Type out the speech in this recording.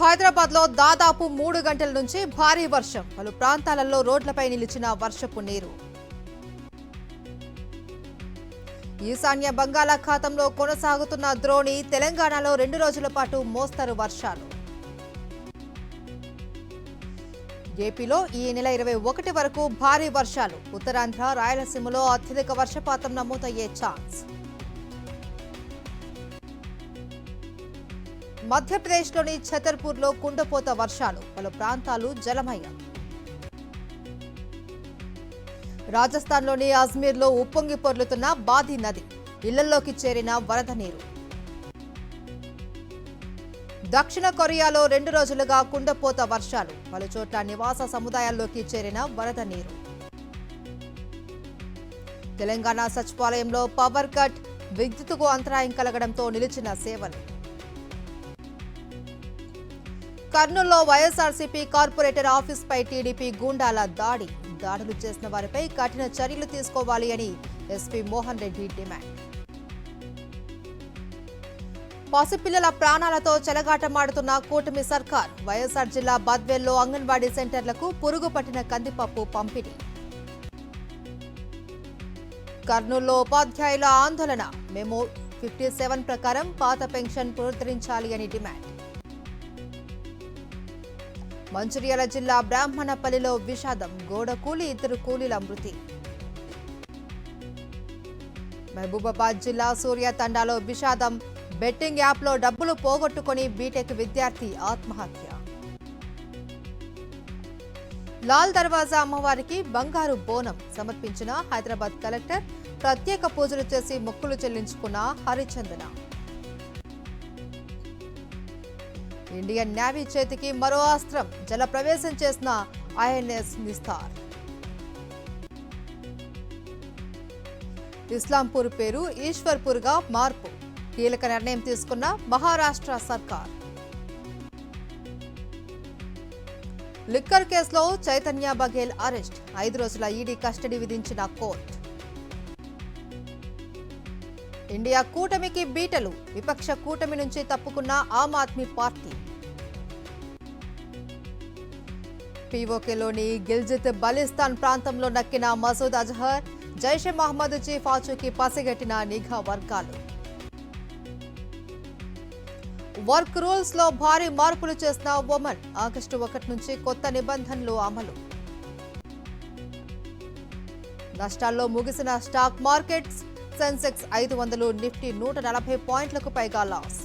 హైదరాబాద్ లో దాదాపు 3 గంటల నుంచి భారీ వర్షం. పలు ప్రాంతాలలో రోడ్లపై నిలిచిన వర్షపు నీరు. ఈశాన్య బంగాళాఖాతంలో కొనసాగుతున్న ద్రోణి. తెలంగాణలో 2 రోజుల పాటు మోస్తరు వర్షాలు. ఏపీలో ఈ నెల 21 వరకు భారీ వర్షాలు. ఉత్తరాంధ్ర, రాయలసీమలో అత్యధిక వర్షపాతం నమోదయ్యే ఛాన్స్. మధ్యప్రదేశ్లోని ఛతర్పూర్లో కుండపోత వర్షాలు. పలు ప్రాంతాలు జలమయం. రాజస్థాన్లోని అజ్మీర్లో ఉప్పొంగి పొర్లుతున్న బాధి నది. ఇళ్లలోకి చేరిన వరద నీరు. దక్షిణ కొరియాలో 2 రోజులుగా కుండపోత వర్షాలు. పలుచోట్ల నివాస సముదాయాల్లోకి చేరిన వరద నీరు. తెలంగాణ సచివాలయంలో పవర్ కట్. విద్యుత్తుకు అంతరాయం కలగడంతో నిలిచిన సేవలు. కర్నూలులో వైఎస్ఆర్సీపీ కార్పొరేటర్ ఆఫీస్పై టీడీపీ గూండాల దాడి. దాడులు చేసిన వారిపై కఠిన చర్యలు తీసుకోవాలి అని ఎస్పీ మోహన్ రెడ్డి డిమాండ్. పసిపిల్లల ప్రాణాలతో చెలగాటమాడుతున్న కూటమి సర్కార్. వైఎస్ఆర్ జిల్లా బద్వేల్లో అంగన్వాడీ సెంటర్లకు పురుగు పట్టిన కందిపప్పు పంపిణీ. కర్నూలులో ఉపాధ్యాయుల ఆందోళన. మెమో 57 ప్రకారం పాత పెన్షన్ పునరుద్ధరించాలి అని డిమాండ్. మంచిర్యాల జిల్లా బ్రాహ్మణపల్లిలో విషాదం. గోడ కూలి 2 కూలీల మృతి. మహబూబాబాద్ జిల్లా సూర్యాతండాలో విషాదం. బెట్టింగ్ యాప్లో డబ్బులు పోగొట్టుకుని బీటెక్ విద్యార్థి ఆత్మహత్య. లాల్ దర్వాజా అమ్మవారికి బంగారు బోనం సమర్పించిన హైదరాబాద్ కలెక్టర్. ప్రత్యేక పూజలు చేసి మొక్కులు చెల్లించుకున్న హరిచందన. ఇండియన్ నేవీ చేతికి మరో అస్త్రం. జల ప్రవేశం చేసిన ఐఎన్ఎస్ నిస్తార్. ఇస్లాంపూర్ పేరు ఈశ్వర్పూర్గా మార్పు. కీలక నిర్ణయం తీసుకున్న మహారాష్ట్ర సర్కార్. లిక్కర్ కేసులో చైతన్య బఘేల్ అరెస్ట్. 5 రోజుల ఈడీ కస్టడీ విధించిన కోర్టు. ఇండియా కూటమికి బీటలు. విపక్ష కూటమి నుంచి తప్పుకున్న ఆమ్ ఆద్మీ పార్టీ. పీఓకేలోని గిల్జిత్ బలిస్తాన్ ప్రాంతంలో నక్కిన మసూద్ అజహర్. జైషే మహమ్మద్ చీఫ్ ఆచూకీ పసిగట్టిన నిఘా వర్గాలు. వర్క్ రూల్స్ లో భారీ మార్పులు చేసిన ఒమన్. ఆగస్టు 1 నుంచి కొత్త నిబంధనలు అమలు. నష్టాల్లో ముగిసిన స్టాక్ మార్కెట్స్. సెన్సెక్స్ 500, నిఫ్టీ 140 పాయింట్లకు పైగా లాస్.